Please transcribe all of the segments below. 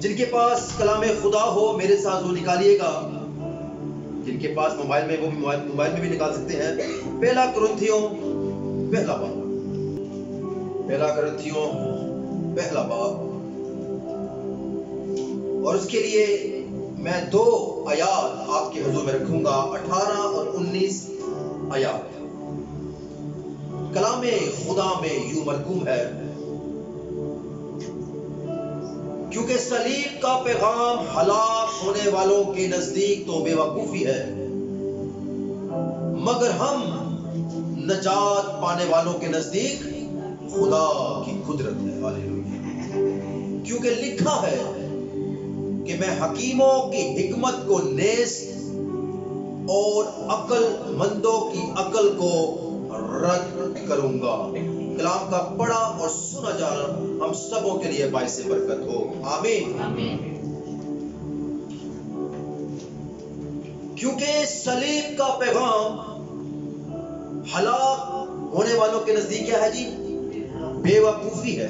جن کے پاس کلام خدا ہو میرے ساتھ وہ نکالیے گا. جن کے پاس موبائل میں وہ بھی موبائل میں بھی نکال سکتے ہیں. پہلا کرنتھیوں پہلا باب. پہلا کرنتھیوں پہلا باب. اور اس کے لیے میں 2 آیات آپ کے حضور میں رکھوں گا، 18 اور 19 آیات. کلام خدا میں یوں مرقوم ہے، کیونکہ صلیب کا پیغام ہلاک ہونے والوں کے نزدیک تو بے وقوفی ہے، مگر ہم نجات پانے والوں کے نزدیک خدا کی قدرت ہے. ہاللیلویا. کیونکہ لکھا ہے کہ میں حکیموں کی حکمت کو نیست اور عقل مندوں کی عقل کو رد کروں گا. کلام کا پڑھا اور سنا جانا ہم سبوں کے لیے باعث برکت ہو. آمین. کیونکہ صلیب کا پیغام ہلاک ہونے والوں کے نزدیک کیا ہے جی؟ بے وقوفی ہے.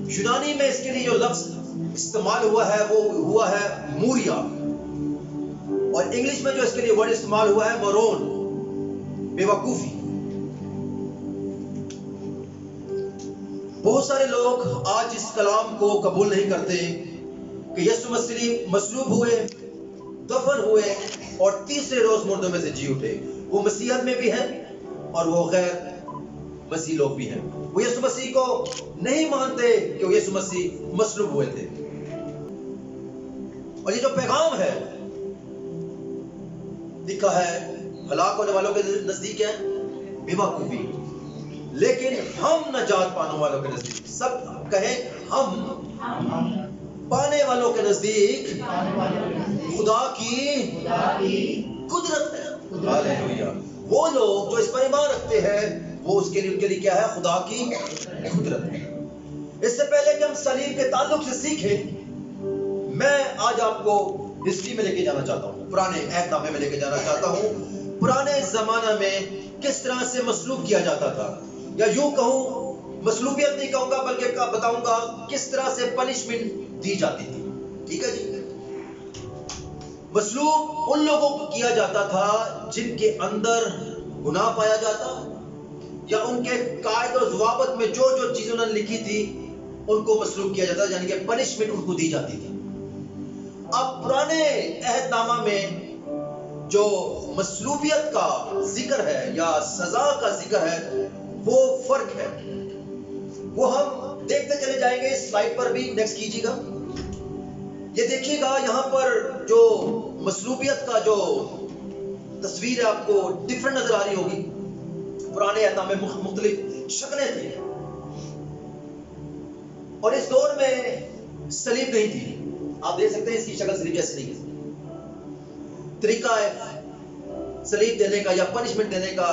یونانی میں اس کے لیے جو لفظ استعمال ہوا ہے وہ ہوا ہے موریا، اور انگلش میں جو اس کے لیے ورڈ استعمال ہوا ہے مرون، بے وقوفی. بہت سارے لوگ آج اس کلام کو قبول نہیں کرتے کہ یسوع مسیح مصلوب ہوئے، دفن ہوئے اور تیسرے روز مردوں میں سے جی اٹھے. وہ مسیحیت میں بھی ہیں اور وہ غیر مسیح لوگ بھی ہیں. وہ یسوع مسیح کو نہیں مانتے کہ وہ یسوع مسیح مصلوب ہوئے تھے. اور یہ جو پیغام ہے لکھا ہے ہلاک ہونے والوں کے نزدیک ہے بے وقوفی، لیکن ہم نجات پانے والوں کے نزدیک، سب کہیں ہم پانے والوں کے نزدیک خدا کی قدرت ہے. ہاللیلویا. وہ لوگ جو اس پر ایمان رکھتے ہیں وہ اس کے لیے ان کے لیے کیا ہے؟ خدا کی قدرت ہے. اس سے پہلے کہ ہم صلیب کے تعلق سے سیکھیں، میں آج آپ کو ہسٹری میں لے کے جانا چاہتا ہوں، پرانے عہد نامے میں لے کے جانا چاہتا ہوں. پرانے زمانہ میں کس طرح سے مصلوب کیا جاتا تھا، یا یوں کہوں مصلوبیت نہیں کہوں گا بلکہ بتاؤں گا کس طرح سے پنشمنٹ دی جاتی تھی. ٹھیک ہے جی. مصلوب ان لوگوں کو کیا جاتا تھا جن کے اندر گناہ پایا جاتا، یا ان کے قائد و ضوابط میں جو جو چیزیں انہوں نے لکھی تھی ان کو مصلوب کیا جاتا، یعنی کہ پنشمنٹ ان کو دی جاتی تھی. اب پرانے عہد نامہ میں جو مصلوبیت کا ذکر ہے یا سزا کا ذکر ہے وہ فرق ہے. وہ ہم دیکھتے چلے جائیں گے. سلائیڈ پر بھی نیکسٹ کیجیے گا. یہ دیکھیے گا یہاں پر جو مصلوبیت کا جو تصویر ہے آپ کو ڈیفرنٹ نظر آ رہی ہوگی. پرانے عہد نامے میں مختلف شکلیں تھیں، اور اس دور میں صلیب نہیں تھی. آپ دیکھ سکتے ہیں اس کی شکل صلیب جیسے نہیں ہے. طریقہ ہے صلیب دینے کا یا پنشمنٹ دینے کا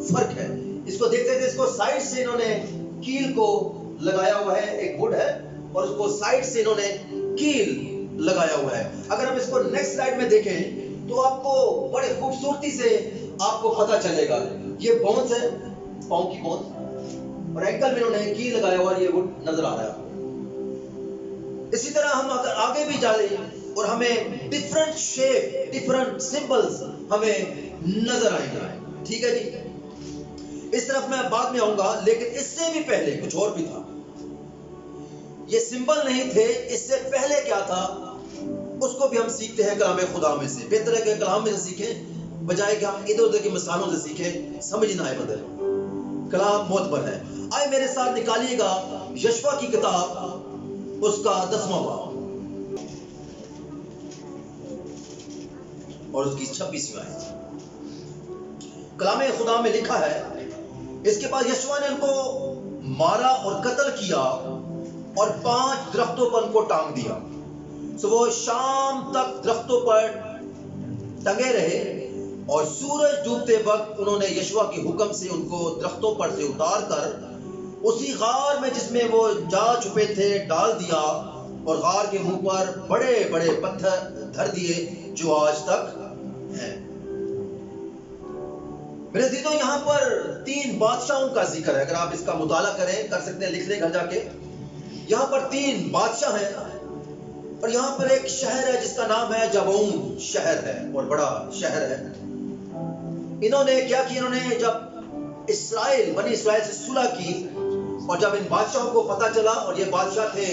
فرق ہے. اس کو دیکھتے تھے، اس کو سائڈ سے انہوں نے کیل کو لگایا ہوا ہے، ایک وڈ ہے اور اس کو سائڈ سے انہوں نے کیل لگایا ہوا ہے. اگر ہم اس کو نیکسٹ سلائیڈ میں دیکھیں تو آپ کو بڑی خوبصورتی سے آپ کو پتہ چلے گا. یہ بونز ہے، پاؤں کی بونز، اور اینکل میں انہوں نے کیل لگایا ہوا، یہ وڈ نظر آ رہا ہے. اسی طرح ہم اگر آگے بھی جائیں اور ہمیں ڈفرنٹ شیپ، ڈفرنٹ سمبلز ہمیں نظر آئیں گے. ٹھیک ہے جی. اس طرف میں بعد میں آؤں گا، لیکن اس سے بھی پہلے کچھ اور بھی تھا. یہ سمبل نہیں تھے، اس سے پہلے کیا تھا اس کو بھی ہم سیکھتے ہیں کلام خدا میں سے. بہتر ہے کہ کلام میں سے سیکھیں بجائے کہ ہم ادھر ادھر کی مثالوں سے سیکھیں. سمجھنا ہے بدل، کلام معتبر ہے. آئے میرے ساتھ نکالیے گا یشوع کی کتاب، اس کا 10واں باب اور اس کی 26ویں آیت. کلام خدا میں لکھا ہے، اس کے بعد یشوع نے ان کو مارا اور قتل کیا اور 5 درختوں پر ان کو ٹانگ دیا. سو وہ شام تک درختوں پر ٹنگے رہے، اور سورج ڈوبتے وقت انہوں نے یشوع کے حکم سے ان کو درختوں پر سے اتار کر اسی غار میں جس میں وہ جا چھپے تھے ڈال دیا، اور غار کے منہ پر بڑے بڑے پتھر دھر دیے جو آج تک ہیں. میرے عزیزو، یہاں پر 3 بادشاہوں کا ذکر ہے. اگر آپ اس کا مطالعہ کریں، کر سکتے ہیں، لکھ لیں گھر جا کے. یہاں پر 3 بادشاہ ہیں اور یہاں پر ایک شہر ہے جس کا نام ہے جبعون شہر ہے اور بڑا شہر ہے. انہوں نے کیا کی، انہوں نے جب بنی اسرائیل سے صلح کی اور جب ان بادشاہوں کو پتا چلا، اور یہ بادشاہ تھے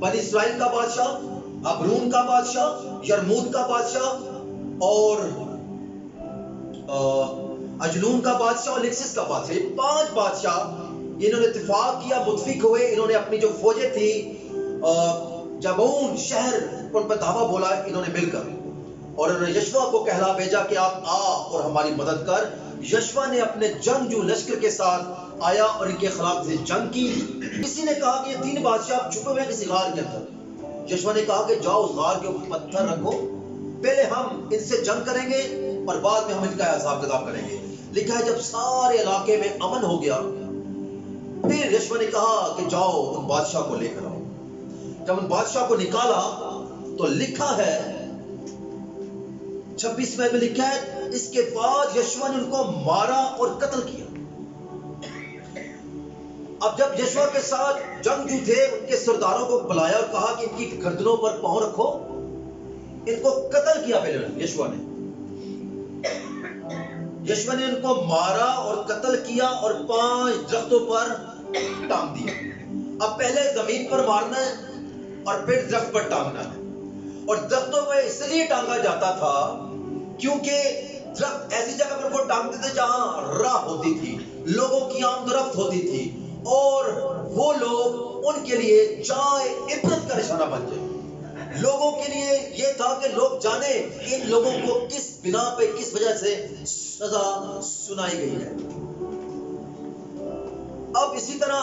بنی اسرائیل کا بادشاہ، ابرون کا بادشاہ، یرمود کا بادشاہ اور اجنون کا بادشاہ اور لکسس کا بادشاہ، یہ 5 بادشاہ انہوں نے اتفاق کیا، متفق ہوئے. انہوں نے اپنی جو فوجیں تھی جبعون شہر ان پر دھاوا بولا انہوں نے مل کر، اور انہوں نے یشوع کو کہلا بھیجا کہ آپ آ اور ہماری مدد کر. یشوع نے اپنے جنگجو لشکر کے ساتھ آیا اور ان کے خلاف سے جنگ کی. کسی نے کہا کہ یہ 3 بادشاہ چھپے ہوئے کسی غار کے اندر. یشوع نے کہا کہ جاؤ اس غار کے اوپر پتھر رکھو، پہلے ہم ان سے جنگ کریں گے اور بعد میں ہم ان کا حساب کتاب کریں گے. لکھا ہے جب سارے علاقے میں امن ہو گیا، پھر یشوع نے کہا کہ جاؤ ان بادشاہ کو لے کر آؤ. جب ان بادشاہ کو نکالا تو لکھا ہے 26 میں لکھا ہے، اس کے بعد یشوع نے ان کو مارا اور قتل کیا. اب جب یشوع کے ساتھ جنگجو تھے ان کے سرداروں کو بلایا اور کہا کہ ان کی گردنوں پر پاؤں رکھو. ان کو قتل کیا پہلے یشوع نے ان کو مارا اور قتل کیا اور 5 درختوں پر ٹانگ دیا. اب پہلے زمین پر مارنا ہے اور پھر درخت پر ٹانگنا ہے. اور درختوں پہ اس لیے ٹانگا جاتا تھا کیونکہ درخت ایسی جگہ پر وہ ٹانگتے تھے جہاں راہ ہوتی تھی، لوگوں کی آمد و رفت ہوتی تھی، اور وہ لوگ ان کے لیے جائے عبرت کا نشانہ بن جائے. لوگوں کے لیے یہ تھا کہ لوگ جانے ان لوگوں کو کس بنا پہ کس وجہ سے سزا سنائی گئی ہے. اب اسی طرح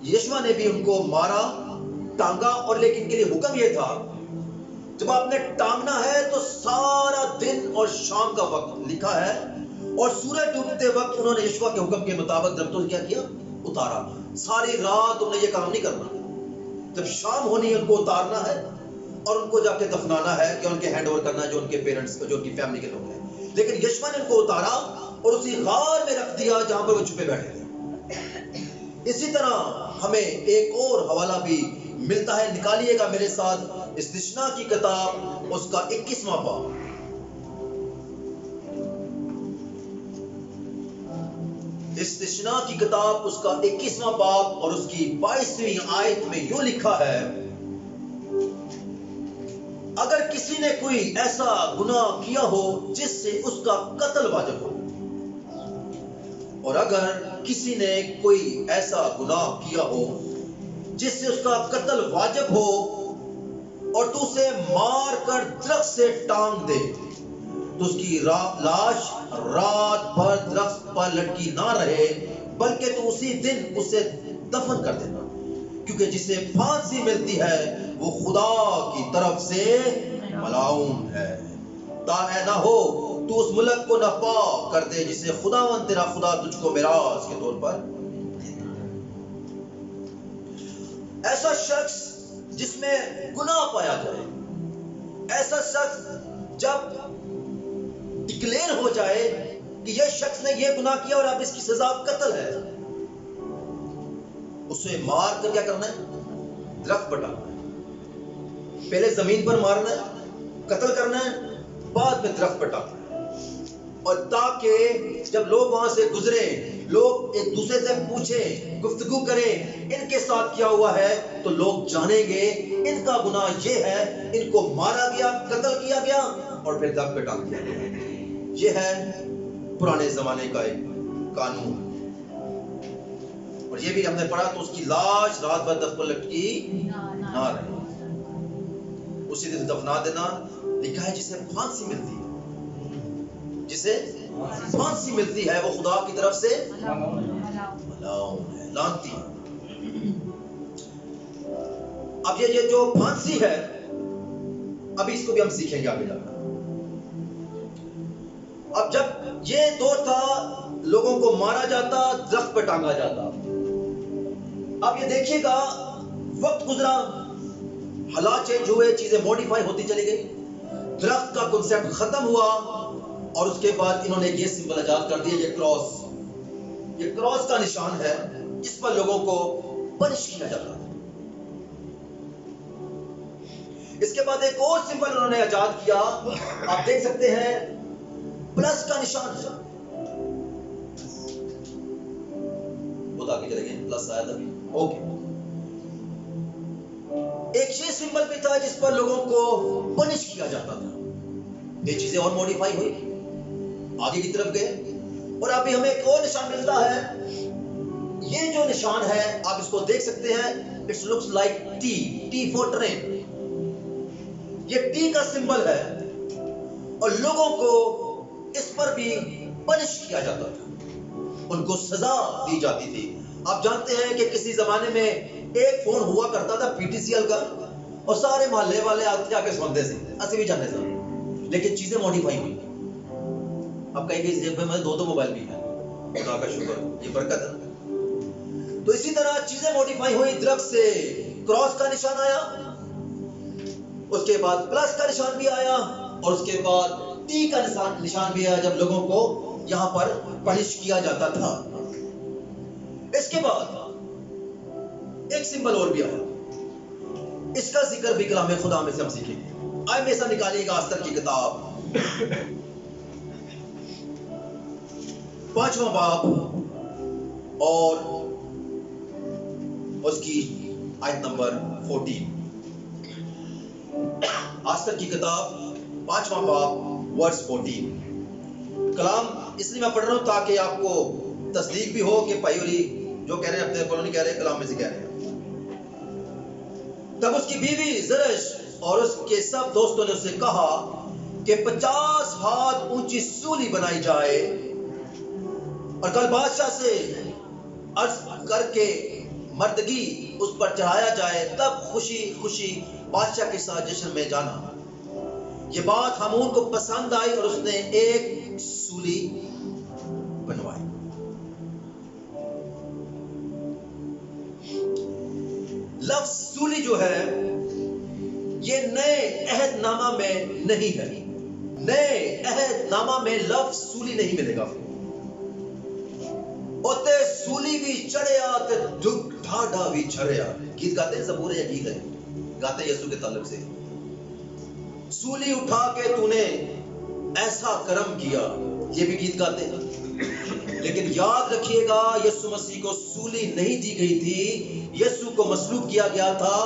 یشوع نے بھی ان کو مارا، ٹانگا، اور لیکن کے لیے حکم یہ تھا جب آپ نے ٹانگنا ہے تو سارا دن اور شام کا وقت لکھا ہے، اور سورج ڈوبتے وقت انہوں نے یشوع کے حکم کے مطابق درختوں سے کیا اتارا. ساری رات انہوں نے یہ کام نہیں کرنا، جب شام ہونی ہے ان کو اتارنا ہے اور ان کو جا کے دفنانا ہے کہ ان کے ہینڈ اوور کرنا ہے جو ان کے پیرنٹس جو ان کی فیملی کے لوگ ہیں. لیکن یشوع نے ان کو اتارا اور اسی غار میں رکھ دیا جہاں پر وہ چھپے بیٹھے تھے. اسی طرح ہمیں ایک اور حوالہ بھی ملتا ہے، نکالیے گا میرے ساتھ استثنا کی کتاب اس کا 21واں باب. استثنا کی کتاب اس کا 21واں باب اور اس کی 22ویں آیت میں یوں لکھا ہے، اگر کسی نے کوئی ایسا گناہ کیا ہو جس سے اس کا قتل واجب ہو، اور اگر کسی نے کوئی ایسا گناہ کیا ہو جس سے اس کا قتل واجب ہو اور تو اسے مار کر درخت سے ٹانگ دے تو اس کی لاش رات بھر درخت پر لٹکی نہ رہے بلکہ تو اسی دن اسے دفن کر دینا، کیونکہ جسے پھانسی ملتی ہے وہ خدا کی طرف سے ملعون ہے. تاہے نہ ہو تو اس ملک کو ناپاک کر دے جسے خداوند تیرا خدا تجھ کو میراث کے طور پر. ایسا شخص جس میں گناہ پایا جائے، ایسا شخص جب ڈکلیئر ہو جائے کہ یہ شخص نے یہ گناہ کیا اور اب اس کی سزا قتل ہے، اسے مار کر کیا کرنا ہے؟ درخت پر ٹانگنا ہے. پہلے زمین پر مارنا ہے، قتل کرنا ہے، بعد میں درخت پر ٹانگنا ہے. اور تاکہ جب لوگ وہاں سے گزرے، لوگ ایک دوسرے سے پوچھیں، گفتگو کریں ان کے ساتھ کیا ہوا ہے، تو لوگ جانیں گے ان کا گناہ یہ ہے، ان کو مارا گیا، قتل کیا گیا اور پھر درخت پہ ٹانگ دیا گیا. یہ ہے پرانے زمانے کا ایک قانون. اور یہ بھی ہم نے پڑھا تو اس کی لاش رات بھر درخت پر لٹکی نہ رہے، اسی دن دفنا دینا. لکھا ہے جسے پھانسی ملتی ہے، جسے پھانسی ملتی ہے وہ خدا کی طرف سے ملعون ہے، لعنتی ہے. اب یہ جو پھانسی ہے ابھی اس کو بھی ہم سیکھیں گے آگے جا کر. اب جب یہ دور تھا لوگوں کو مارا جاتا، درخت پہ ٹانگا جاتا. اب یہ دیکھیے گا وقت گزرا، حالات چینج ہوئے، چیزیں موڈیفائی ہوتی چلی گئی، درخت کا کنسیپٹ ختم ہوا اور اس کے بعد انہوں نے یہ سمبل ایجاد کر دیا، یہ کراس کا نشان ہے جس پر لوگوں کو پنش کیا جاتا ہے. اس کے بعد ایک اور سمبل انہوں نے ایجاد کیا، آپ دیکھ سکتے ہیں پلس کا نشان ہے. بہت آگے چلے گئے، پلس آیا تھا. اوکے، ایک یہ سمبل بھی تھا جس پر لوگوں کو پنش کیا جاتا تھا. یہ چیزیں اور موڈیفائی ہوئی، آگے کی طرف گئے، اور ابھی ہمیں ایک اور نشان ملتا ہے. یہ جو نشان ہے آپ اس کو دیکھ سکتے ہیں، it's looks like T, T for train. یہ ٹی کا سمبل ہے اور لوگوں کو اس پر بھی پنش کیا جاتا تھا، ان کو سزا دی جاتی تھی. آپ جانتے ہیں کہ کسی زمانے میں ایک فون ہوا کرتا تھا پی ٹی سی ایل کا، اور سارے محلے والے آتے آ کے سنتے تھے، ایسے بھی جانتے تھے. لیکن چیزیں موڈیفائی ہوئی. اب کہیں کہ جیب میں دو موبائل بھی ہیں، خدا کا شکر، یہ برکت ہے. تو اسی طرح چیزیں موڈیفائی ہوئی. درخت سے کراس کا نشان آیا، اس کے بعد پلس کا نشان بھی آیا، اور اس کے بعد ٹی کا نشان بھی آیا جب لوگوں کو یہاں پر پنش کیا جاتا تھا. اس کے بعد ایک سمبل اور بھی آیا، اس کا ذکر بھی کلام خدا میں سے ہم سیکھیں گے. آئے میں سے نکالیے گا استر کی کتاب 5واں باب اور اس کی آیت نمبر 14. آستر کی کتاب 5واں باب ورس 14. کلام اس لیے میں پڑھ رہا ہوں تاکہ آپ کو تصدیق بھی ہو کہ پیوری جو کہہ رہے ہیں اپنے کو نہیں کہہ رہے، کلام میں سے کہہ رہے ہیں. تب اس کی بیوی زرش اور اس کے سب دوستوں نے اسے کہا کہ 50 ہاتھ اونچی سولی بنائی جائے اور کل بادشاہ سے عرض کر کے مردگی اس پر چڑھایا جائے، تب خوشی خوشی بادشاہ کے ساتھ جشن میں جانا. یہ بات ہامون کو پسند آئی اور اس نے ایک سولی بنوائی. لفظ سولی جو ہے یہ نئے عہد نامہ میں نہیں ہے. نئے عہد نامہ میں لفظ سولی نہیں ملے گا. اوتے سولی بھی چڑھیا تے دکھ ڈھاڈا بھی چڑھیا. گیت گاتے ہیں، زبور یا گیت ہے گاتے یسوع کے تعلق سے. سولی اٹھا کے تو نے ایسا کرم کیا، یہ بھی گیت گاتے ہیں. لیکن یاد رکھیے گا یسوع مسیح کو سولی نہیں دی گئی تھی، یسوع کو مصلوب کیا گیا تھا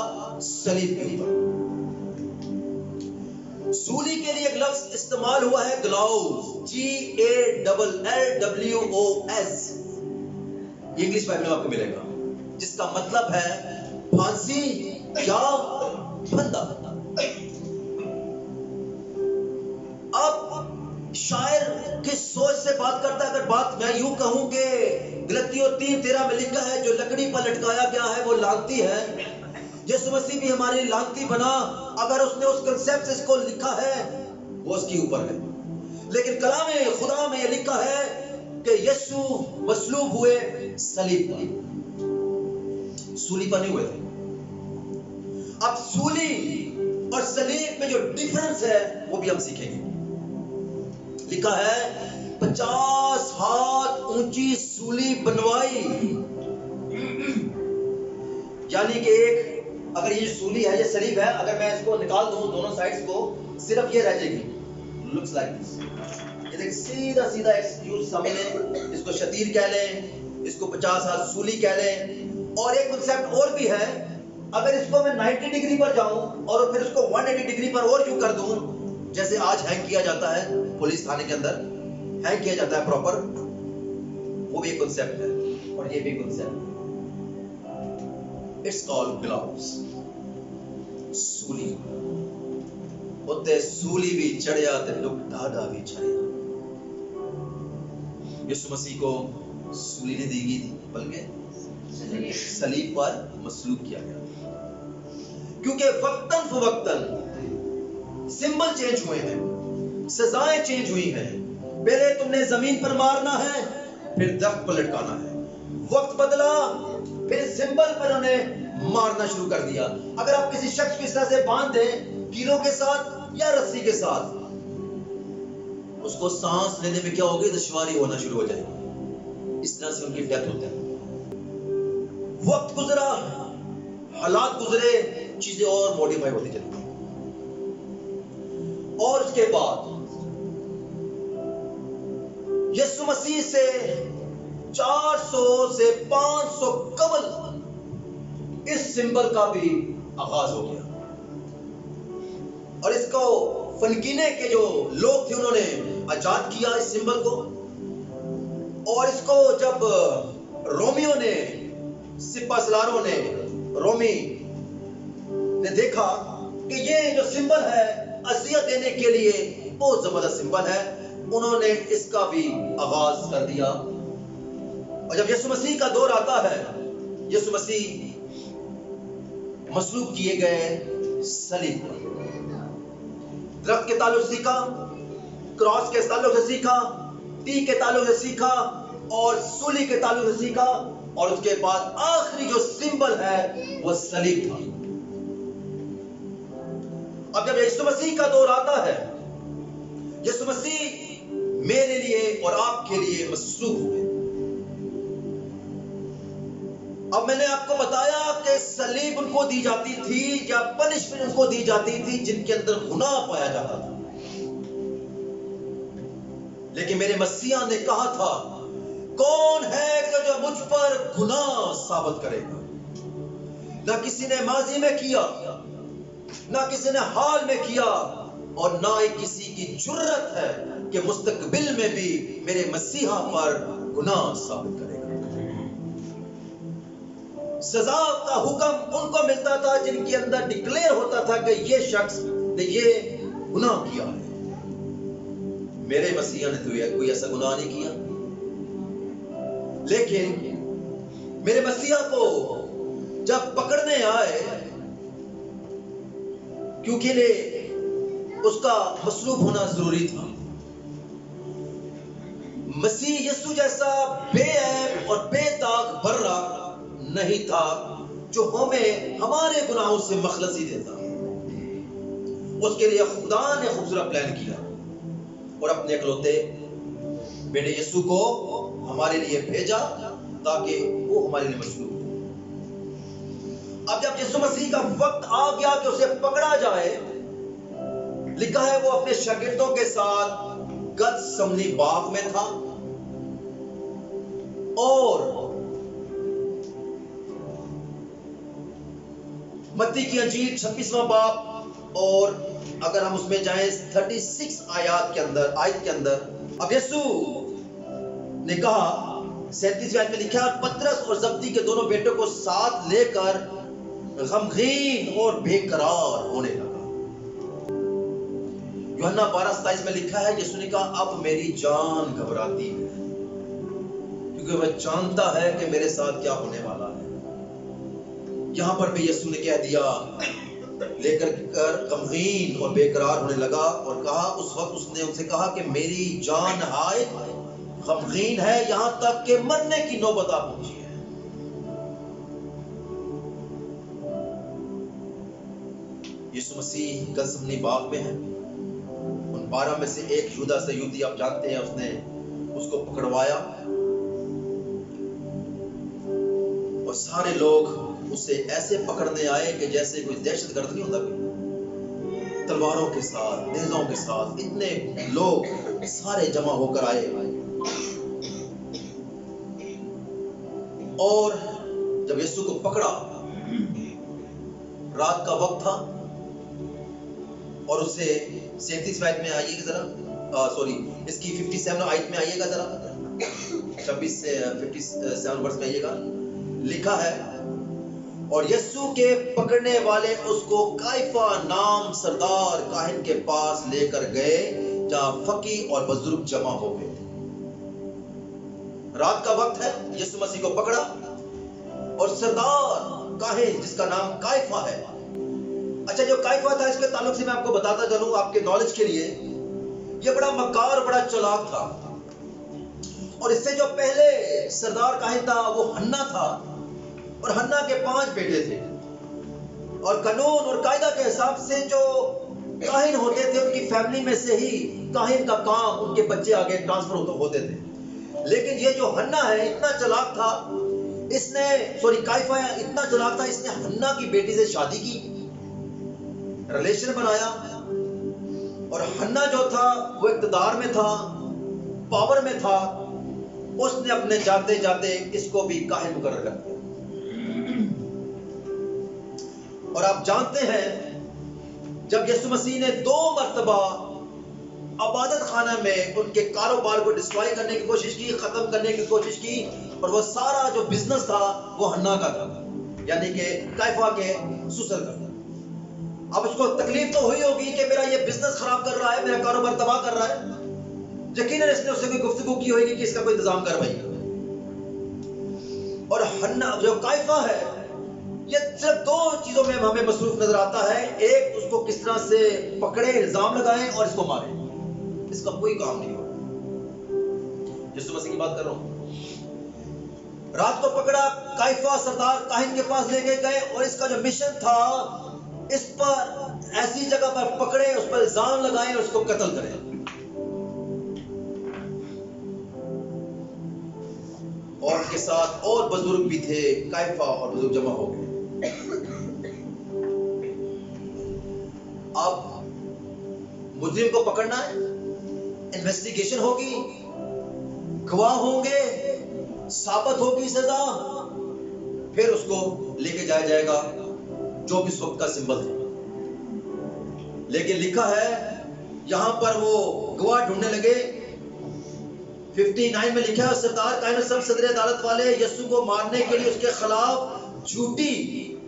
صلیب کے اوپر. سولی کے لیے ایک لفظ استعمال ہوا ہے گلاؤز، GALLWOS. یہ انگلش بائبل میں آپ کو ملے گا، جس کا مطلب ہے پھانسی یا پھندا. اب شاعر کس سوچ سے بات کرتا ہے؟ اگر بات میں یوں کہوں کہ غلطیوں 3:13 میں لکھا ہے جو لکڑی پر لٹکایا گیا ہے وہ لعنتی ہے، یسوع مسیح بھی ہماری لعنتی بنا. اگر اس نے اس کنسپٹ سے اس کو لکھا ہے وہ اس کے اوپر ہے. لیکن کلام خدا میں یہ لکھا ہے کہ یسوع مصلوب ہوئے صلیب پر، سولی پر نہیں ہوئے تھے. اب سولی اور صلیب میں جو ڈیفرنس ہے وہ بھی ہم سیکھیں گے. لکھا ہے 50 ہاتھ اونچی سولی بنوائی، یعنی کہ ایک اگر یہ سولی ہے، یہ صلیب ہے، اگر میں اس کو نکال دوں دونوں سائڈز کو، صرف یہ رہ جائے گی. Looks like this. یہ دیکھ سیدھا سیدھا ایکسکیوز سمجھ لیں، اس کو شتیر کہہ لیں، اس کو 50 ہاتھ سولی کہہ لیں. اور ایک کنسپٹ اور بھی ہے، اگر اس کو میں 90 ڈگری پر جاؤں اور پھر اس کو 180 ڈگری پر اور یوں کر دوں، جیسے آج ہینگ کیا جاتا ہے پولیس تھانے کے اندر، ہینگ کیا جاتا ہے پراپر، وہ بھی ایک کنسپٹ ہے. اور یہ بھی کنسپٹ اٹس کالڈ گلاؤز. سولی ہوتے سولی بھی چڑھیا تے لک ڈھاڈا بھی چڑھیا. یسوع مسیح کو سولی نہیں دی گئی تھی بلکہ صلیب پر مصلوب کیا گیا، کیونکہ وقتاً فوقتاً سمبل چینج ہوئے ہیں، سزائیں چینج ہوئی ہیں. پہلے تم نے زمین پر مارنا ہے، پھر درخت پر لٹکانا ہے. وقت بدلا، پھر سمبل پر انہیں مارنا شروع کر دیا. اگر آپ کسی شخص کو اس طرح سے باندھ دیں کیلوں کے ساتھ یا رسی کے ساتھ، اس کو سانس لینے میں کیا ہوگی؟ دشواری ہونا شروع ہو جائے گی. اس طرح سے ان کی ڈیتھ ہوتی ہے. وقت گزرا، حالات گزرے، چیزیں اور موڈیفائی ہوتی چلی. اور اس کے بعد یسوع مسیح سے 400 سے 500 قبل اس سمبل کا بھی آغاز ہو گیا، اور اس کو فنکینے کے جو لوگ تھے انہوں نے ایجاد کیا اس سمبل کو، اور اس کو جب رومیوں نے، سپہ سالاروں نے، رومی نے دیکھا کہ یہ جو سمبل ہے اذیت دینے کے لیے بہت زبردست سمبل ہے، انہوں نے اس کا بھی آغاز کر دیا۔ اور جب یسوع مسیح کا دور آتا ہے، یسوع مسیح مصلوب کیے گئے صلیب پر، درخت کے تعلق سے سیکھا، کراس کے تعلق سے سیکھا، تیگ کے تعلق سے سیکھا، اور سولی کے تعلق سے سیکھا، اور اس کے بعد آخری جو سمبل ہے وہ صلیب تھا۔ اب جب یسوع مسیح کا دور آتا ہے، یسوع مسیح میرے لیے اور آپ کے لیے مصلوب ہوئے۔ اب میں نے آپ کو بتایا کہ صلیب ان کو دی جاتی تھی یا پنشمنٹ ان کو دی جاتی تھی جن کے اندر گناہ پایا جاتا تھا، لیکن میرے مسیح نے کہا تھا کون ہے کہ جو مجھ پر گناہ ثابت کرے گا؟ نہ کسی نے ماضی میں کیا، نہ کسی نے حال میں کیا، اور نہ ہی کسی کی جرت ہے کہ مستقبل میں بھی میرے مسیحا پر گناہ ثابت کرے گا۔ سزا کا حکم ان کو ملتا تھا جن کے اندر ڈکلیئر ہوتا تھا کہ یہ شخص نے یہ گناہ کیا ہے۔ میرے مسیحا نے تو کوئی ایسا گناہ نہیں کیا، لیکن میرے مسیحا کو جب پکڑنے آئے، کیونکہ اس کا مصلوب ہونا ضروری تھا، مسیح یسوع جیسا بے عیب اور بے داغ برا نہیں تھا جو ہمیں ہمارے گناہوں سے مخلصی دیتا۔ اس کے لیے خدا نے خوبصورت پلان کیا اور اپنے اکلوتے بیٹے یسوع کو ہمارے لیے بھیجا تاکہ وہ ہمارے لیے مصلوب ہو۔ اب جب یسوع مسیح کا وقت آ گیا کہ اسے پکڑا جائے، لکھا ہے وہ اپنے شاگردوں کے ساتھ گتسمنی باغ میں تھا، اور متی کی انجیل 26واں باب، اور اگر ہم اس میں جائیں 36 آیت کے اندر اب یسوع نے کہا، 37 آیت میں لکھا ہے، پترس اور زبدی کے دونوں بیٹوں کو ساتھ لے کر غمگین اور بے قرار ہونے لگا۔ یوحنا 12:27 میں لکھا ہے، یسوع نے کہا اب میری جان گھبراتی ہے کیونکہ وہ جانتا ہے کہ میرے ساتھ کیا ہونے والا ہے۔ یہاں پر بھی یسوع نے کہہ دیا، لے کر غمگین اور بے قرار ہونے لگا، اور کہا اس وقت اس نے ان سے کہا کہ میری جان نہایت غمگین ہے، یہاں تک کہ مرنے کی نوبت آ پہنچی ہے۔ یسوع مسیح گتسمنی باغ میں ہے، ان 12 میں سے ایک یہودا سیوطی آپ جانتے ہیں، اس نے اس کو پکڑوایا، اور سارے لوگ اسے ایسے پکڑنے آئے کہ جیسے کوئی دہشت گرد نہیں ہوتا، تلواروں کے ساتھ، نیزوں کے ساتھ، اتنے لوگ سارے جمع ہو کر آئے، اور جب یسوع کو پکڑا، رات کا وقت تھا، اور اسے 37 آیت میں آئیے گا ذرا، اس کی 57 آیت میں آئیے گا ذرا، 26 سے 57 ورس میں آئیے گا، لکھا ہے، اور یسوع کے پکڑنے والے اس کو کائفہ نام سردار کاہن کے پاس لے کر گئے جہاں فقیہ اور بزرگ جمع ہو گئے تھے۔ رات کا وقت ہے، یسوع مسیح کو پکڑا، اور سردار کاہن جس کا نام کائفہ ہے، اچھا جو کائفہ تھا اس کے تعلق سے میں آپ کو بتاتا چلوں آپ کے نالج کے لیے، یہ بڑا مکار، بڑا چلاک تھا، اور اس سے جو پہلے سردار کاہن تھا وہ ہنا تھا، اور ہنا کے 5 بیٹے تھے، اور قانون اور قاعدہ کے حساب سے جو کاہن ہوتے تھے ان کی فیملی میں سے ہی کاہن کا کام ان کے بچے آگے ٹرانسفر ہوتے تھے، لیکن یہ جو ہنا ہے اتنا چلاک تھا، اس نے کائفہ اتنا چلاک تھا، اس نے ہنا کی بیٹی سے شادی کی، ریلیشن بنایا، اور ہنا جو تھا وہ اقتدار میں تھا، پاور میں تھا، اس نے اپنے جاتے جاتے اس کو بھی کاہن مقرر کر دیا. اور آپ جانتے ہیں جب یسوع مسیح نے 2 مرتبہ عبادت خانہ میں ان کے کاروبار کو ڈسٹرائے کرنے کی کوشش کی، ختم کرنے کی کوشش کی، اور وہ سارا جو بزنس تھا وہ ہنا کا تھا، یعنی کہ قیافہ کے سسر کا تھا. اب اس کو تکلیف تو ہوئی ہوگی کہ میرا یہ بزنس خراب کر رہا ہے، میرا کاروبار تباہ کر رہا ہے. یقیناً اس نے اس سے کوئی گفتگو کی ہوگی کہ اس کا کوئی انتظام کر بھائی. اور ہنا جو قیافہ ہے، یہ صرف 2 چیزوں میں ہمیں مصروف نظر آتا ہے. ایک، اس کو کس طرح سے پکڑے، الزام لگائیں، اور اس کو مارے. اس کا کوئی کام نہیں ہوا. یسوع مسیح کی بات کر رہا ہوں. رات کو پکڑا، قیافہ سردار کاہن کے پاس لے کے گئے، اور اس کا جو مشن تھا اس پر ایسی جگہ پر پکڑے، اس پر الزام لگائیں اور اس کو قتل کریں. اور ان کے ساتھ اور بزرگ بھی تھے، قیافہ اور بزرگ جمع ہو گئے. اب مجرم کو پکڑنا ہے، انویسٹیگیشن ہوگی، گواہ ہوں گے، ثابت ہوگی سزا، پھر اس کو لے کے جایا جائے گا جو بھی اس وقت کا سمبل تھا. لیکن لکھا ہے یہاں پر وہ گواہ ڈھونڈنے لگے. 59 میں لکھا ہے سردار کائنات سب صدر عدالت والے یسوع کو مارنے کے لیے اس کے خلاف جھوٹی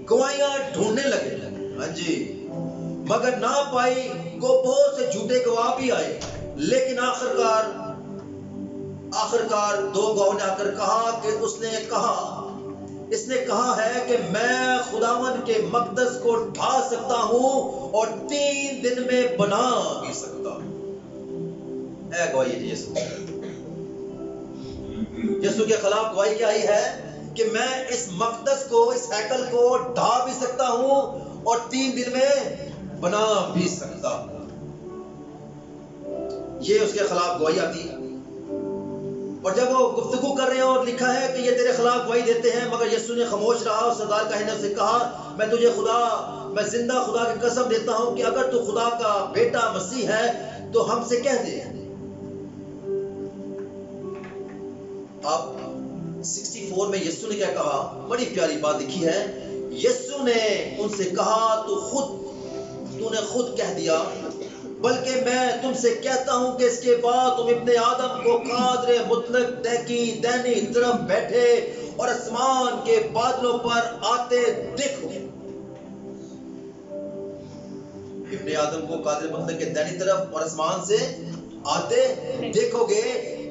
گواہیاں ڈھونڈنے لگے. ہاں جی، مگر نہ پائی. کو بہت سے جھوٹے گواہ بھی آئے، لیکن آخرکار 2 گواہوں نے آ کر کہا کہ اس نے کہا ہے کہ میں خداوند کے مقدس کو ڈھا سکتا ہوں اور 3 دن میں بنا بھی سکتا ہوں. اے گواہی یسوع کے خلاف گواہی کیا آئی ہے کہ میں اس مقدس کو، اس ہیکل کو ڈھا بھی سکتا ہوں اور 3 دن میں بنا بھی سکتا ہوں. یہ اس کے خلاف گواہی آتی ہے. اور جب وہ گفتگو کر رہے ہیں اور لکھا ہے کہ یہ تیرے خلاف گواہی دیتے ہیں، مگر یسوع نے خاموش رہا. اور سردار کاہن نے اسے کہا میں زندہ خدا کی قسم دیتا ہوں کہ اگر تو خدا کا بیٹا مسیح ہے تو ہم سے کہہ دے. اب 64 میں یسوع نے کیا کہا؟ بڑی پیاری بات لکھی ہے. یسوع نے ان سے کہا تو نے خود کہہ دیا، بلکہ میں تم سے کہتا ہوں کہ اس کے بعد تم ابن آدم کو قادر مطلق کی دائنی طرف بیٹھے اور آسمان کے بادلوں پر آتے دیکھو. ابن آدم کو قادر مطلق کے دائنی طرف اور آسمان سے آتے دیکھو گے.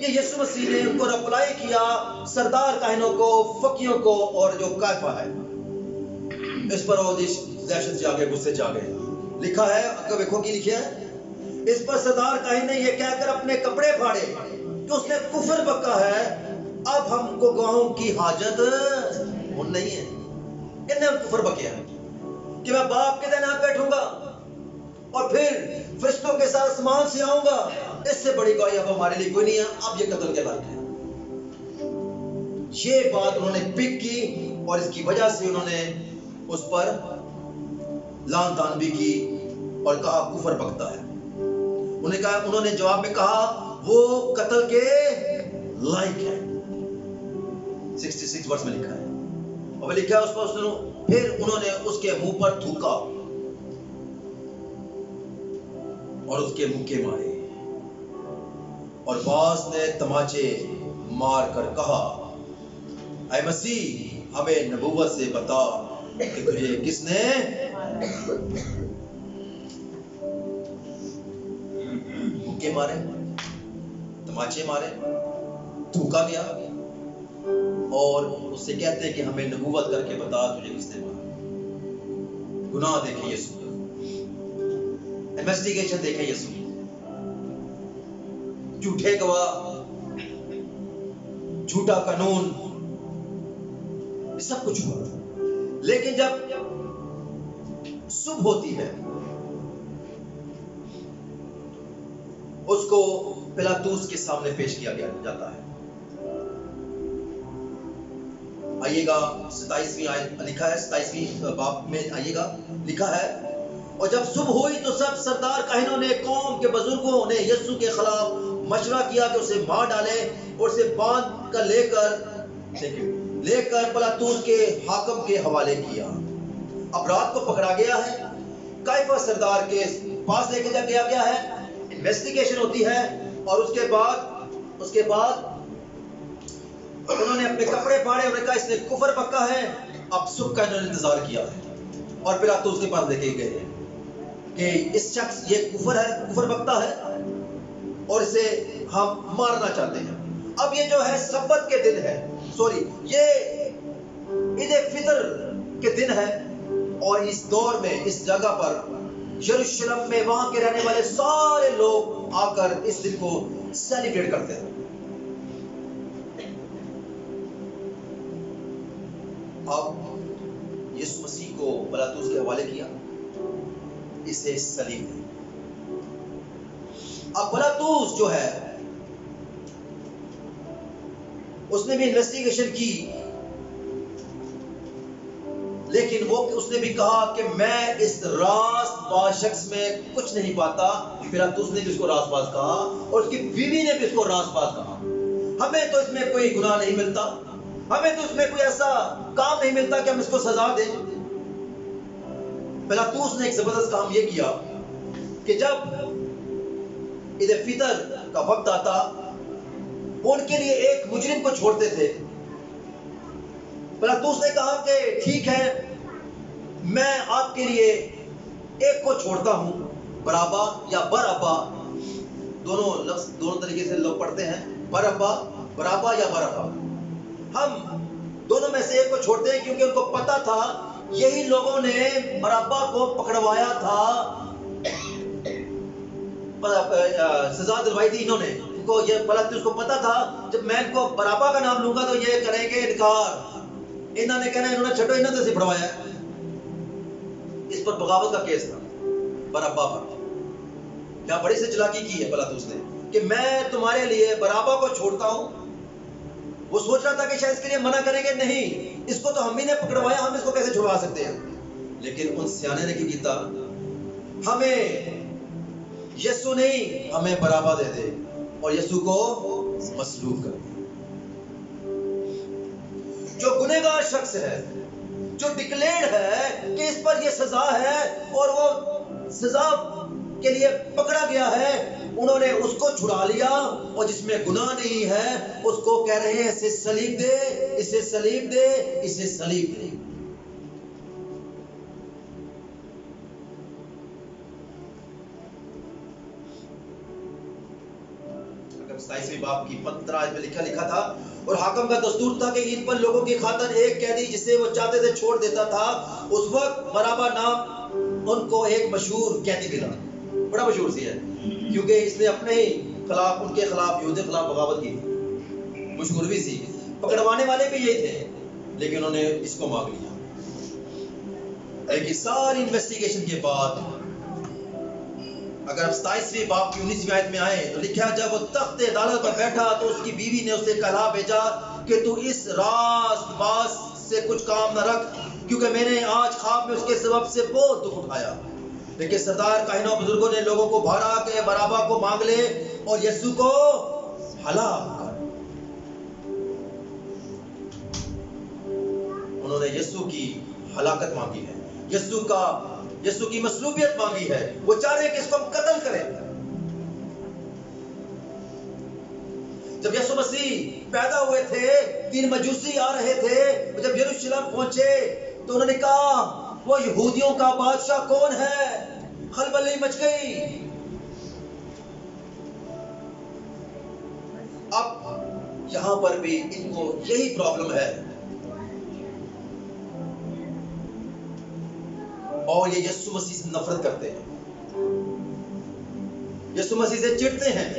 یہ یسوع مسیح نے ان کو رپلائی کیا، سردار کاہنوں کو، فقیوں کو، اور جو قیافہ ہے. اس پر وہ دہشت جاگے، غصے جاگے. لکھا ہے، اگر دیکھو کی لکھا ہے، اس پر سردار کاہن نے یہ کہہ کر اپنے کپڑے پھاڑے کہ اس نے کفر بکا ہے، اب ہم کو گواہوں کی حاجت نہیں ہے. انہیں کفر بکیا ہے کہ میں باپ کے دائیں بیٹھوں گا اور پھر فرشتوں کے ساتھ آسمان سے آؤں گا. اس سے بڑی گواہی اب ہمارے لیے کوئی نہیں ہے، اب یہ قتل کے لائق ہے. یہ بات انہوں نے پک کی اور اس کی وجہ سے انہوں نے اس پر لان تان بھی کی اور کہا کفر بکتا ہے. انہوں نے جواب میں کہا وہ قتل کے لائق ہے. 66 ورس میں لکھا ہے. اور لکھا ہے اس پر پھر انہوں نے اس کے منہ پر تھوکا اور اس کے مکے مارے. اور بعض نے تماچے مار کر کہا، اے مسیح ہمیں نبوت سے بتا کہ تجھے کس نے مکے مارے، تماچے مارے، تھوکا گیا، اور اس سے کہتے ہیں کہ ہمیں نبوت کر کے بتا تجھے کس نے مارا. گناہ دیکھیں یسوع، انویسٹیگیشن دیکھیں یسوع، جھوٹے گواہ، جھوٹا قانون، یہ سب کچھ ہوا. لیکن جب صبح ہوتی ہے اس کو پلاطوس کے سامنے پیش کیا جاتا ہے. آئیے گا 27ویں آیت لکھا ہے، 27ویں باب میں آئیے گا، لکھا ہے اور جب صبح ہوئی تو سب سردار کاہنوں نے قوم کے بزرگوں نے یسوع کے خلاف مشورہ کیا کہ اسے مار ڈالے اور اسے باندھ کر لے کر پلاطوس کے حاکم کے حوالے کیا. اب رات کو پکڑا گیا ہے, قیافہ سردار کے پاس لے کے گیا گیا ہے, انویسٹیگیشن ہوتی ہے, اور اس کے بعد انہوں نے اپنے کپڑے پھاڑے, انہوں نے کہا اس نے کفر پکا ہے. اب صبح کا انہوں نے انتظار کیا ہے اور پلاطوس کے پاس لے کے گئے کہ اس شخص یہ کفر پکتا ہے اور اسے ہم مارنا چاہتے ہیں. اب یہ جو ہے سبت کے دن ہے, یہ عید فطر کے دن ہے, اور اس دور میں اس جگہ پر یروشلم میں وہاں کے رہنے والے سارے لوگ آ کر اس دن کو سیلیبریٹ کرتے ہیں. اب یسوع مسیح کو پلاطوس کے حوالے کیا, اسے صلیب ہے. اب پلاطوس جو ہے اس نے بھی انویسٹیگیشن کی, لیکن اس نے بھی کہا کہ میں اس راست باز شخص میں کچھ نہیں پاتا. پلاطوس نے بھی اس کو راست باز کہا اور اس کی بیوی نے بھی اس کو راست باز کہا. ہمیں تو اس میں کوئی گناہ نہیں ملتا, ہمیں تو اس میں کوئی ایسا کام نہیں ملتا کہ ہم اس کو سزا دیں. پلاطوس نے ایک زبردست کام یہ کیا کہ جب عید فطر کا وقت آتا ان کے لیے ایک مجرم کو چھوڑتے تھے. پلاطوس نے کہا کہ ٹھیک ہے, میں آپ کے لیے ایک کو چھوڑتا ہوں, برابا یا برابا, دونوں لفظ دونوں طریقے سے لوگ پڑھتے ہیں, برابا یا برابا. ہم دونوں میں سے ایک کو چھوڑتے ہیں کیونکہ ان کو پتا تھا یہی لوگوں نے برابا کو پکڑوایا تھا, سزا دلوائی تھی انہوں نے. پلاطوس کو پتا تھا جب میں ان کو برابا کا نام لوں گا تو یہ کریں گے انکار, انہوں نے کہنا انہوں نے چھٹو انہوں نے سے پڑھوایا. اس پر بغاوت کا کیس تھا برابا پر. کیا بڑی سے چلاکی کی ہے پلاطوس نے کہ میں تمہارے لیے برابا کو چھوڑتا ہوں. وہ سوچ رہا تھا کہ شاید اس کے لیے منع کریں گے, نہیں اس کو تو ہم ہی نے پکڑوایا, ہم اس کو کیسے چھڑوا سکتے ہیں. لیکن ان سیانے نے کی کیتا, ہمیں یسوع نہیں ہمیں برابا دے دے اور یسوع کو مصلوب کر دے. جو گنہگار شخص ہے, جو ڈکلیئرڈ ہے کہ اس پر یہ سزا ہے اور وہ سزا کے لیے پکڑا گیا ہے, انہوں نے اس کو چھڑا لیا, اور جس میں گناہ نہیں ہے اس کو کہہ رہے ہیں اسے صلیب دے, اسے صلیب دے, اسے صلیب دے. اگر 27ویں باب کی 15 آیت میں لکھا تھا, اور حاکم کا دستور تھا کہ عید پر لوگوں کی خاطر ایک قیدی جسے وہ چاہتے تھے چھوڑ دیتا تھا. اس وقت برابا نام ان کو ایک مشہور قیدی ملا, بڑا مشہور سی ہے کیونکہ اس نے اپنے ہی خلاف, ان کے خلاف, یہودیوں کے خلاف بغاوت کی, مشہور بھی سی. پکڑوانے والے بھی یہی تھے لیکن انہوں نے اس کو مانگ لیا. لیکن ساری انویسٹیگیشن کے بعد اگر آپ 27ویں باب کی 19ویں آیت میں آئیں تو لکھا جب وہ تخت عدالت پر بیٹھا تو اس کی بیوی نے اسے کہلا بھیجا کہ تو اس راست باز سے کچھ کام نہ رکھ, کیونکہ میں نے آج خواب میں اس کے سبب سے بہت دکھ اٹھایا. لیکن سردار کاہنوں بزرگوں نے لوگوں کو بھاڑا کہ برابا کو مانگ لے اور یسوع کو ہلاک کر. انہوں نے یسوع کی ہلاکت مانگی ہے, یسوع کی مصلوبیت مانگی ہے. وہ چاہ رہے ہیں کہ اس کو ہم قتل کریں. جب یسوع مسیح پیدا ہوئے تھے 3 مجوسی آ رہے تھے, جب یروشلم پہنچے تو انہوں نے کہا وہ یہودیوں کا بادشاہ کون ہے؟ خلبلی مچ گئی. اب یہاں پر بھی ان کو یہی پرابلم ہے, اور یہ یسوع مسیح سے نفرت کرتے ہیں, یسوع مسیح سے چڑھتے ہیں,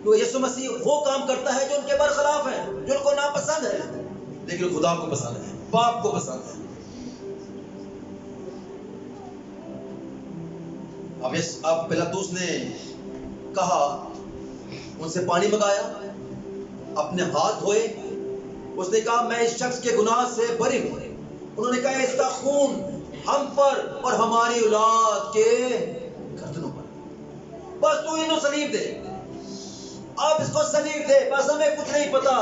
کیونکہ یسوع مسیح وہ کام کرتا ہے جو ان کے برخلاف ہے, جو ان کو ناپسند ہے, لیکن خدا کو پسند ہے, باپ کو پسند ہے. اب پلاطوس نے کہا, ان سے پانی منگایا, اپنے ہاتھ دھوئے, اس نے کہا میں اس شخص کے گناہ سے بری ہوں. انہوں نے کہا اس کا خون ہم پر اور ہماری اولاد کے گردنوں پر. بس تو انہوں سلیب دے, آپ اس کو سلیب دے, بس ہمیں کچھ نہیں پتا,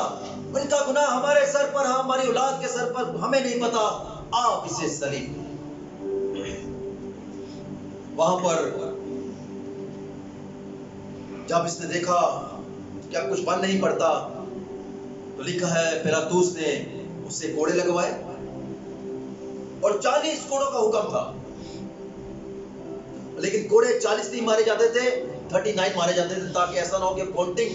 ان کا گناہ ہمارے سر پر, ہماری اولاد کے سر پر, ہمیں نہیں پتا, آپ اسے سلیب دے. وہاں پر جب اس نے دیکھا کہ اب کچھ بن نہیں پڑتا تو لکھا ہے پیلاطوس نے اس سے کوڑے لگوائے, اور 40 کوڑوں کا حکم تھا, لیکن کوڑے 40 نہیں مارے جاتے تھے, 39 مارے جاتے تھے, تاکہ ایسا نہ ہو کہ کاؤنٹنگ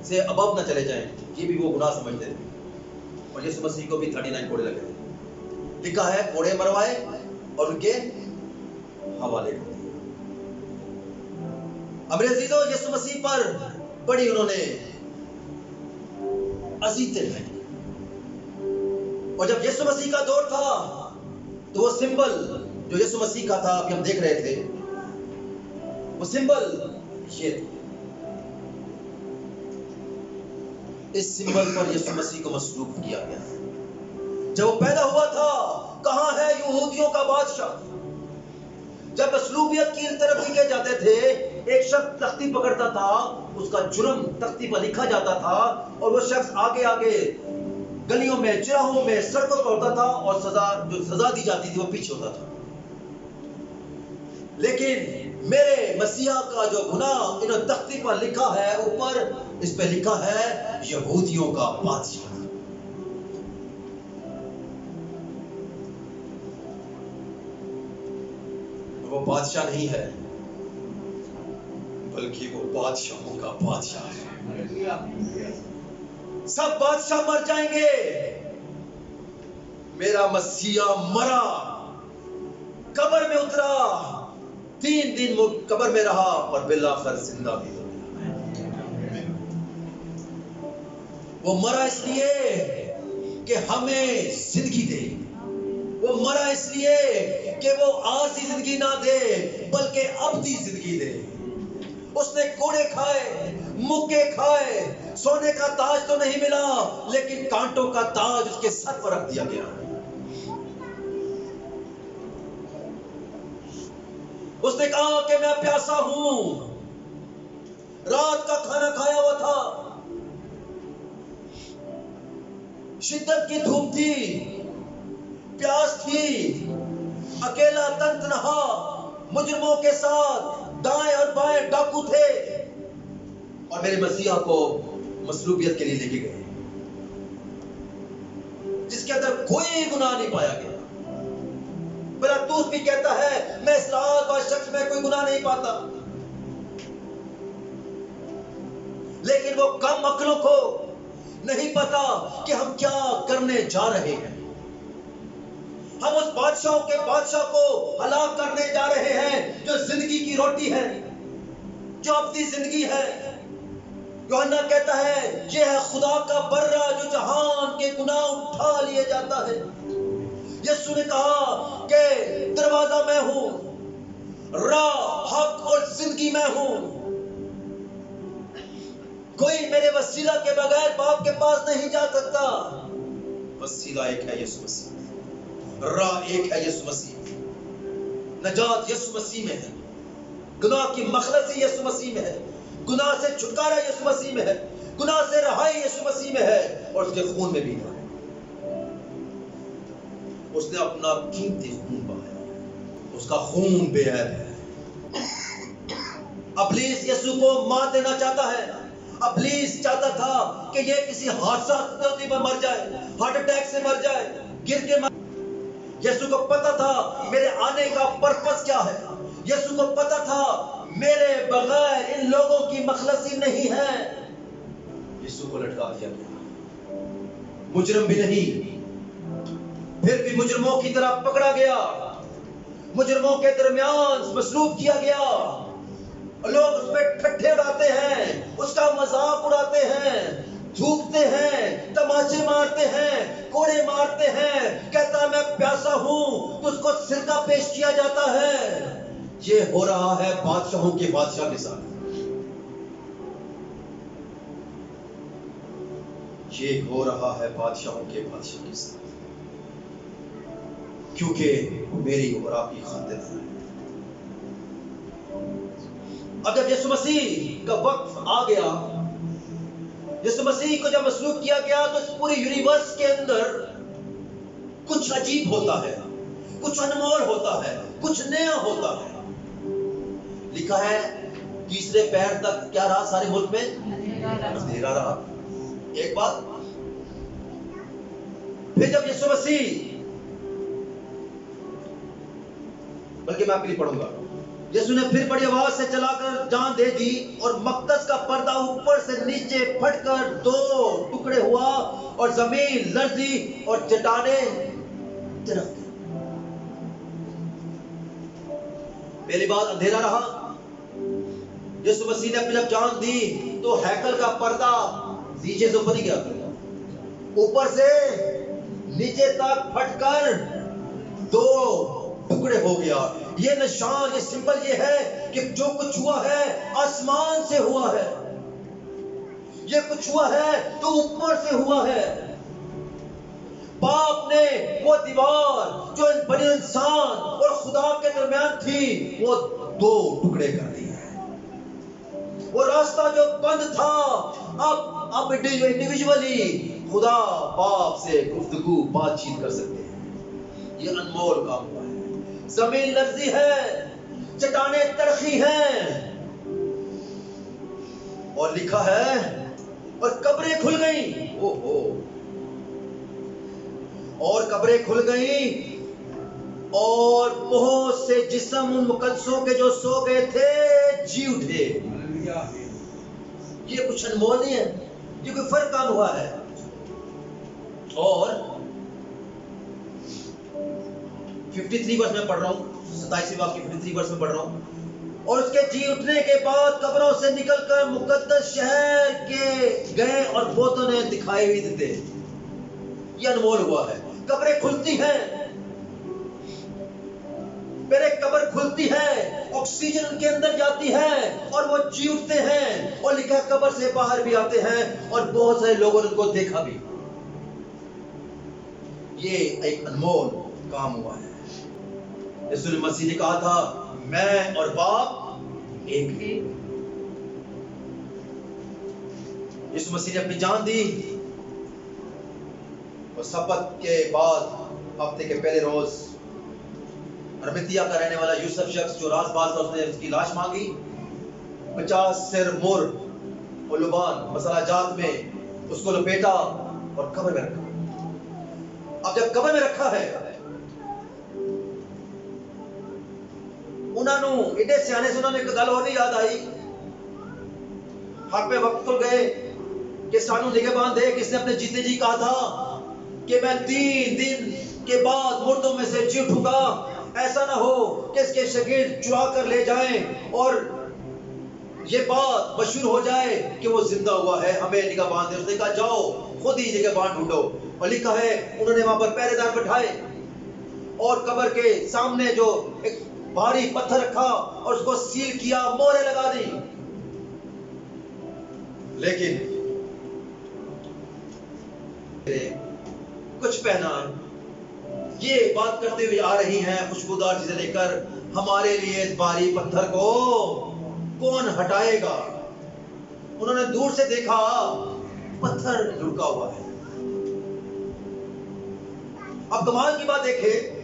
سے ابو نہ چلے جائیں. یہ بھی وہ گناہ سمجھتے تھے, اور یسوع مسیح کو بھی 39 کوڑے لگے تھے. لکھا ہے کوڑے مروائے اور ان کے حوالے کر دیے. اب عزیزو, یسوع مسیح پر بڑی انہوں نے اذیتیں اٹھائیں, اور جب یسوع مسیح کا دور تھا تو وہ سمبل جو یسوع مسیح کا تھا, ابھی ہم دیکھ رہے تھے, وہ سمبل یہ تھا. اس سمبل پر یسوع مسیح کو مصلوب کیا گیا. جب وہ پیدا ہوا تھا, کہاں ہے یہودیوں کا بادشاہ؟ جب مصلوبیت کی طرف لکھے جاتے تھے, ایک شخص تختی پکڑتا تھا, اس کا جرم تختی پر لکھا جاتا تھا, اور وہ شخص آگے آگے گلیوں میں, چراہوں میں, سڑکوں پر ہوتا تھا, اور جو سزا دی جاتی تھی وہ پیچھے ہوتا تھا. لیکن میرے مسیحا کا جو گناہ انہوں تختی پر لکھا ہے, اوپر اس پہ لکھا ہے یہودیوں کا بادشاہ. وہ بادشاہ نہیں ہے, بلکہ وہ بادشاہوں کا بادشاہ ہے. سب بادشاہ مر جائیں گے, میرا مسیحا مرا, قبر میں اترا, 3 دن وہ قبر میں رہا, اور بالآخر زندہ بھی ہو گیا. وہ مرا اس لیے کہ ہمیں زندگی دے, وہ مرا اس لیے کہ وہ عارضی زندگی نہ دے بلکہ ابدی زندگی دے. اس نے کوڑے کھائے, مکے کھائے, سونے کا تاج تو نہیں ملا, لیکن کانٹوں کا تاج اس کے سر پر رکھ دیا گیا. اس نے کہا کہ میں پیاسا ہوں, رات کا کھانا کھایا ہوا تھا, شدت کی دھوپ تھی, پیاس تھی, اکیلا تن تنہا, مجرموں کے ساتھ دائیں اور بائیں ڈاکو تھے, اور میرے مسیحا کو مصلوبیت کے لیے لے کے گئے, جس کے اندر کوئی گناہ نہیں پایا گیا. پیلاطوس بھی کہتا ہے میں اس رات اور شخص میں کوئی گناہ نہیں پاتا, لیکن وہ کم عقلوں کو نہیں پتا کہ ہم کیا کرنے جا رہے ہیں. ہم اس بادشاہوں کے بادشاہ کو ہلاک کرنے جا رہے ہیں جو زندگی کی روٹی ہے, جو اپنی زندگی ہے. یوحنا کہتا ہے یہ ہے خدا کا برہ جو جہان کے گناہ اٹھا لیے جاتا ہے. یسوع نے کہا کہ دروازہ میں ہوں, راہ, حق اور زندگی میں ہوں, کوئی میرے وسیلہ کے بغیر باپ کے پاس نہیں جا سکتا. وسیلہ ایک ہے یسوع مسیح, راہ ایک ہے یسوع مسیح, نجات یسوع مسیح میں ہے, گناہ کی مخلصی یسوع مسیح میں ہے, گناہ سے چھٹکارا یسوع مسیح میں ہے, گناہ سے رہائی یسوع مسیح میں ہے, اور اس کے خون میں بھی ہے. اس نے اپنا قیمتی خون بہایا, اس کا خون بے عیب ہے. ابلیس یسوع کو مار دینا چاہتا ہے. ابلیس چاہتا تھا کہ یہ کسی حادثہ میں مر جائے, ہارٹ اٹیک سے مر جائے, گر کے مر. یسوع کو پتا تھا میرے آنے کا پرپس کیا ہے. یسوع کو پتا تھا میرے بغیر ان لوگوں کی مخلصی نہیں ہے. یسوع کو لٹکا دیا گیا, مجرم بھی نہیں, پھر بھی مجرموں کی طرح پکڑا گیا, مجرموں کے درمیان مصلوب کیا گیا. لوگ اس پہ ٹھٹھے اڑاتے ہیں, اس کا مذاق اڑاتے ہیں, تھوکتے ہیں, تماچے مارتے ہیں, کوڑے مارتے ہیں. کہتا ہے میں پیاسا ہوں, تو اس کو سرکہ پیش کیا جاتا ہے. یہ ہو رہا ہے بادشاہوں کے بادشاہ کے ساتھ, یہ ہو رہا ہے بادشاہوں کے بادشاہ کے ساتھ. کیونکہ میری اور آپ کی خاطر ہے۔ اب جب یسوع مسیح کا وقت آ گیا، یسوع مسیح کو جب مسلوب کیا گیا، تو اس پوری یونیورس کے اندر کچھ عجیب ہوتا ہے، کچھ انمول ہوتا ہے، کچھ نیا ہوتا ہے۔ لکھا ہے تیسرے پہر تک کیا رہا سارے ملک میں؟ اندھیرا رہا۔ ایک بات، پھر جب یسوع مسیح، بلکہ میں آپ کے لیے پڑھوں گا، یسوع نے پھر بڑی آواز سے چلا کر جان دے دی، اور مقدس کا پردہ اوپر سے نیچے پھٹ کر 2 ٹکڑے ہوا، اور زمین لرزی اور چٹانیں درخت۔ پہلی بات اندھیرا رہا۔ یسوع مسیح نے اپنی جب جان دی تو ہیکل کا پردہ نیچے سے اوپر نہیں گیا، اوپر سے نیچے تک پھٹ کر 2 ٹکڑے ہو گیا۔ یہ نشان، یہ سمبل یہ ہے کہ جو کچھ ہوا ہے آسمان سے ہوا ہے، یہ کچھ ہوا ہے تو اوپر سے ہوا ہے۔ باپ نے وہ دیوار جو بنی انسان اور خدا کے درمیان تھی، وہ 2 ٹکڑے کر دی ہے۔ وہ راستہ جو بند تھا، اب انڈیویجولی خدا باپ سے گفتگو بات چیت کر سکتے ہیں۔ یہ انمول کام ہوا ہے۔ زمین لرزی ہے، چٹانیں ترخی ہیں، اور لکھا ہے اور قبریں کھل گئیں۔ اور قبریں کھل گئیں، اور بہت سے جسم ان مقدسوں کے جو سو گئے تھے جی اٹھے۔ یہ کچھ انمول نہیں ہے، یہ کوئی فرق کام ہوا ہے۔ اور 53 ورس میں پڑھ رہا ہوں، 27ویں باب کی 53 ورس میں پڑھ رہا ہوں۔ اور اس کے جی اٹھنے کے بعد قبروں سے نکل کر مقدس شہر کے گئے، اور بتوں نے دکھائی ہوئی دیتے۔ یہ انمول ہوا ہے۔ قبریں کھلتی ہیں، پھر ایک قبر کھلتی ہے، آکسیجن ان کے اندر جاتی ہے، اور وہ جی اٹھتے ہیں، اور لکھا ہے قبر سے باہر بھی آتے ہیں، اور بہت سارے لوگوں نے ان کو دیکھا بھی۔ یہ ایک انمول کام ہوا ہے۔ رسول مسیح نے کہا تھا میں اور باپ ایک ہیں۔ یسوع مسیح نے اپنی جان دی، اور سبت کے بعد ہفتے کے پہلے روز ارمتیا کا رہنے والا یوسف شخص جو راز باز تھا، اس نے اس کی لاش مانگی، 50 سر مر اور لبان مسالہ جات میں اس کو لپیٹا اور قبر میں رکھا۔ اب جب قبر میں رکھا ہے، انہوں ایڈے سیانے سے انہوں نے ایک گل اور نہیں یاد آئی، حق میں وقت کھل گئے کہ سانو نگہبان دے، کس نے اپنے جیتے جی کہا تھا کہ میں 3 دن کے بعد مردوں میں سے جی اٹھوں گا۔ ایسا نہ ہو کہ اس کے شاگرد چرا کر لے جائیں اور یہ بات مشہور ہو جائے کہ وہ زندہ ہوا ہے، ہمیں نگہبان دے۔ اس نے کہا جاؤ خود ہی نگہبان ڈھونڈو، اور لکھا ہے انہوں نے وہاں پر پہرے دار بٹھائے، اور قبر کے سامنے جو ایک بھاری پتھر رکھا اور اس کو سیل کیا، مہریں لگا دی۔ لیکن کچھ پہنا یہ بات کرتے ہوئے آ رہی ہیں خوشبودار چیزیں لے کر، ہمارے لیے اس بھاری پتھر کو کون ہٹائے گا؟ انہوں نے دور سے دیکھا پتھر لڑکا ہوا ہے۔ اب کمال کی بات دیکھیں،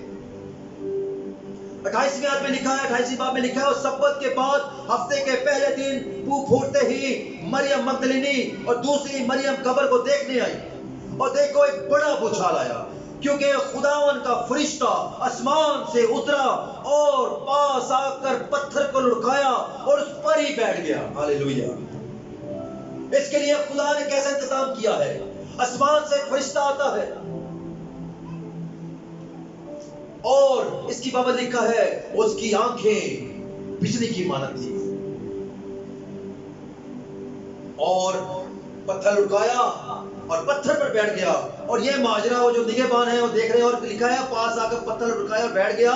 28ویں آیت میں لکھا ہے، 28ویں باب میں لکھا ہے، اور سبت کے بعد ہفتے کے پہلے دن پھو پھوٹتے ہی مریم مگدلینی اور دوسری مریم قبر کو دیکھنے آئی، اور دیکھو ایک بڑا بچھال آیا، کیونکہ خداون کا فرشتہ آسمان سے اترا اور پاس آ کر پتھر کو لڑکایا اور اس پر ہی بیٹھ گیا۔ ہاللیلویہ! اس کے لیے خدا نے کیسا انتظام کیا ہے؟ آسمان سے فرشتہ آتا ہے، اور اس کی بابت لکھا ہے اس کی آنکھیں بجلی کی مانند تھی، اور پتھر لڑکایا اور پتھر پر بیٹھ گیا۔ اور یہ ماجرا وہ جو نگہبان ہیں وہ دیکھ رہے ہیں، اور لکھا ہے پاس آ کر پتھر لڑکایا اور بیٹھ گیا،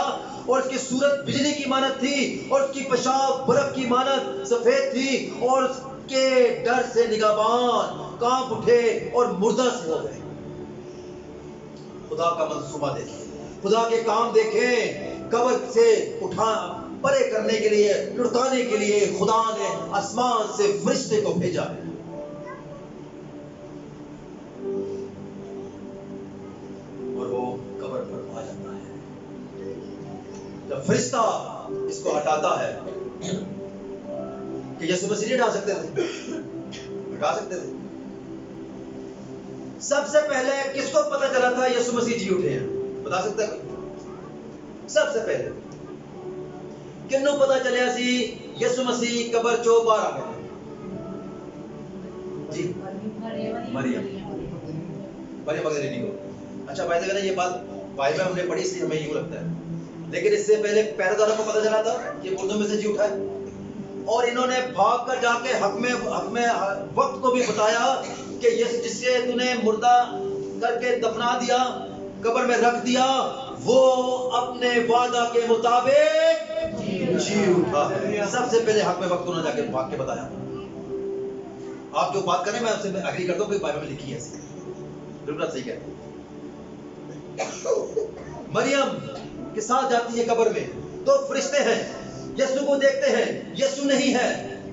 اور اس کی صورت بجلی کی مانند تھی، اور اس کی پیشاب برف کی مانند سفید تھی، اور اس کے ڈر سے نگہبان کانپ اٹھے اور مردہ سے ہو گئے۔ خدا کا منصوبہ دیکھیے، خدا کے کام دیکھیں. قبر سے اٹھا پرے کرنے کے لیے, لڑکانے کے لیے خدا نے آسمان سے فرشتے کو بھیجا ہے. اور وہ قبر پر آ جاتا ہے. جب فرشتہ اس کو ہٹاتا ہے, کہ یسوع مسیح نہیں ہٹا سکتے تھے, ہٹا سکتے تھے. سب سے پہلے کس کو پتا چلا تھا یسوع مسیح جی اٹھے ہیں؟ بتا سکتا ہے کوئی؟ سب سے پہلے کنوں پتا چلیا سی یسوع مسیح قبر چوں باہر آ گئے؟ جی مریم مگدلینی کو. اچھا بھائی دیکھنا, یہ بات بائبل ہم نے پڑھی اس لیے ہمیں یوں لگتا ہے, لیکن اس سے پہلے پہرے داروں کو پتا چلا تھا کہ مردوں میں سے جی اٹھا ہے, اور انہوں نے بھاگ کر جا کے حق میں وقت کو بھی بتایا کہ جس سے تو نے مردہ کر کے دفنا دیا, قبر میں رکھ دیا, وہ اپنے وعدہ کے مطابق جی اٹھا ہے. سب سے پہلے حق میں وقت انہوں نے جا کے بھاگ کے بتایا. آپ جو بات کریں میں آپ سے اگری کرتا ہوں کہ بائبل میں لکھی ہے ایسی, بالکل صحیح کہتے ہیں. مریم کے ساتھ جاتی ہے قبر میں, تو فرشتے ہیں, یسوع کو دیکھتے ہیں, یسوع نہیں ہے.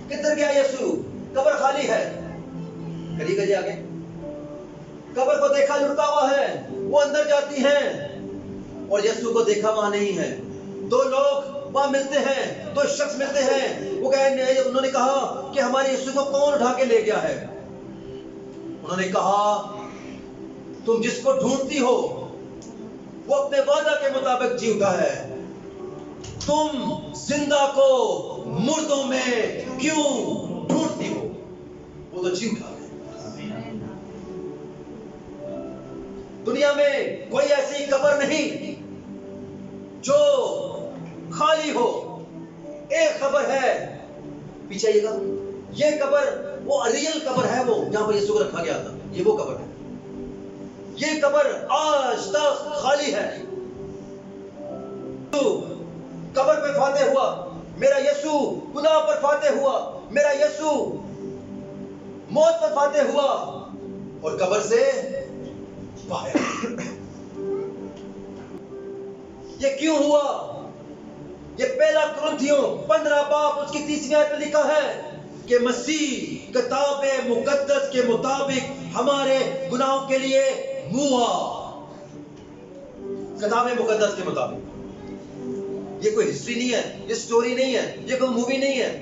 کدھر گیا یسوع؟ قبر خالی ہے. کریے گا جی آگے. قبر کو دیکھا لڑکا ہوا ہے, وہ اندر جاتی ہیں اور یسوع کو دیکھا وہاں نہیں ہے. دو لوگ وہاں ملتے ہیں, دو شخص ملتے ہیں, وہ انہوں نے کہا کہ ہمارے یسوع کو کون اٹھا کے لے گیا ہے؟ انہوں نے کہا تم جس کو ڈھونڈتی ہو وہ اپنے وعدہ کے مطابق جی اٹھا ہے. تم زندہ کو مردوں میں کیوں ڈھونڈتی ہو؟ وہ تو جی اٹھا ہے. دنیا میں کوئی ایسی قبر نہیں جو خالی ہو. ایک قبر ہے, پیچھے آئیے گا, یہ قبر وہ ریئل قبر ہے, وہ جہاں پر یسوع کو رکھا گیا تھا, یہ وہ قبر ہے. یہ قبر آج تک خالی ہے. قبر پہ فاتح ہوا, میرا یسوع گناہ پر فاتح ہوا, میرا یسوع موت پر فاتح ہوا اور قبر سے باہر. یہ کیوں ہوا؟ یہ پہلا کرنتھیوں 15 باب اس کی 30ویں آیت میں لکھا ہے کہ مسیح کتاب مقدس کے مطابق ہمارے گناہوں کے لیے ہوا. کتاب مقدس کے مطابق. یہ کوئی ہسٹری نہیں ہے, یہ سٹوری نہیں ہے, یہ کوئی مووی نہیں ہے.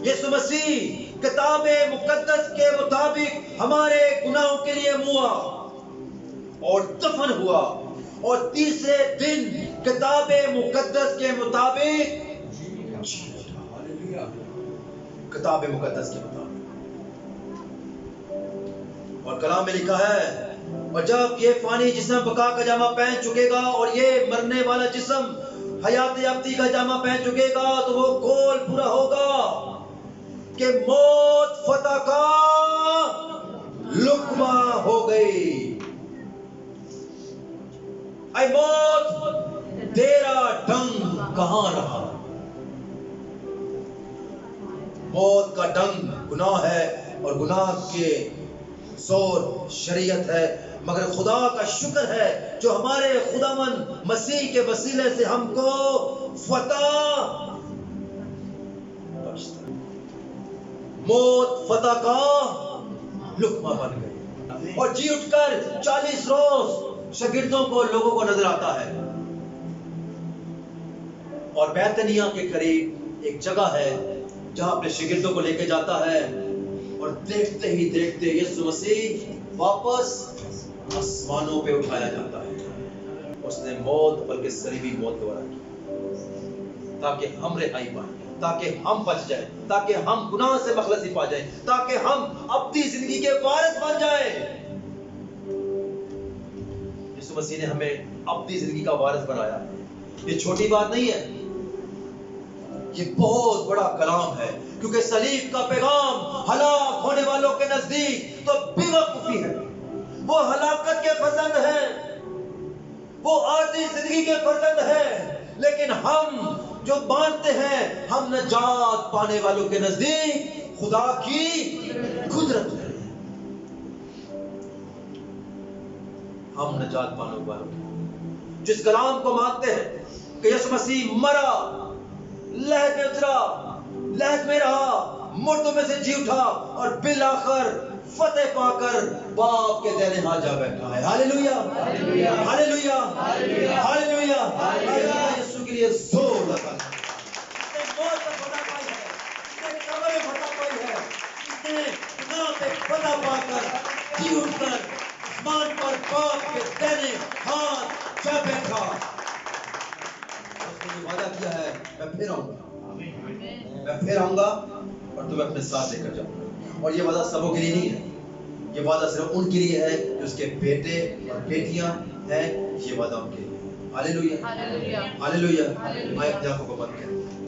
یسوع مسیح کتاب مقدس کے مطابق ہمارے گناہوں کے لیے ہوا اور دفن ہوا, اور تیسرے دن کتاب مقدس کے مطابق کتاب مقدس کے مطابق. اور کلام میں لکھا ہے اور جب یہ فانی جسم بقا کا جامہ پہن چکے گا اور یہ مرنے والا جسم حیات یابتی کا جامہ پہن چکے گا, تو وہ قول پورا ہوگا کہ موت فتح کا لقمہ ہو گئی. اے موت تیرا ڈنگ کہاں رہا؟ موت کا ڈنگ گناہ ہے اور گناہ کے زور شریعت ہے, مگر خدا کا شکر ہے جو ہمارے خداوند مسیح کے وسیلے سے ہم کو فتح بخشتا. موت فتح کا لقمہ بن گئی. اور جی اٹھ کر 40 روز شاگردوں کو, لوگوں کو نظر آتا ہے, اور بیتنیہ کے قریب ایک جگہ ہے جہاں اپنے شاگردوں کو لے کے جاتا ہے, اور دیکھتے ہی دیکھتے یسوع مسیح واپس آسمانوں پہ اٹھایا جاتا ہے. اس نے موت بلکہ صلیبی موت گوارا کی تاکہ ہم رہائی پائیں, تاکہ ہم بچ جائیں, تاکہ ہم گناہ سے مخلصی پا جائیں, تاکہ ہم اپنی زندگی کے وارث بن جائیں. یسوع مسیح نے ہمیں اپنی زندگی کا وارث بنایا. یہ چھوٹی بات نہیں ہے, یہ بہت بڑا کلام ہے, کیونکہ صلیب کا پیغام ہلاک ہونے والوں کے نزدیک تو بے وقوفی ہے. وہ ہلاکت کے فرزند ہیں, وہ عارضی زندگی کے فرزند ہیں, لیکن ہم جو مانتے ہیں ہم نجات پانے والوں کے نزدیک خدا کی قدرت ہے. ہم نجات پانے والوں جس کلام کو مانتے ہیں کہ یسوع مسیح مرا، لہد میں اترا، لہد میں رہا، مردوں میں سے جی اٹھا اور بالآخر فتح پا کر باپ کے دائیں ہاتھ جا بیٹھا ہے. Hallelujah, hallelujah, hallelujah, hallelujah, hallelujah. یسوع کے لیے زور لگا. اس نے موت پر فتح پائی ہے، اس نے قبر میں فتح پائی ہے، اس نے گناہ پہ فتح پا کر جی اٹھ کر آسمان پر باپ کے دائیں ہاتھ جا بیٹھا. اس نے وعدہ کیا ہے میں پھر آؤں گا، میں پھر آؤں گا اور تمہیں اپنے ساتھ لے کر جاؤں گا. اور یہ وعدہ سبوں کے لیے نہیں ہے، یہ وعدہ صرف ان کے لیے ہے جو اس کے بیٹے اور بیٹیاں ہیں. یہ وعدہ ان کے لیے. Hallelujah, hallelujah. آئے اپنے آنکھوں کو بند کریں.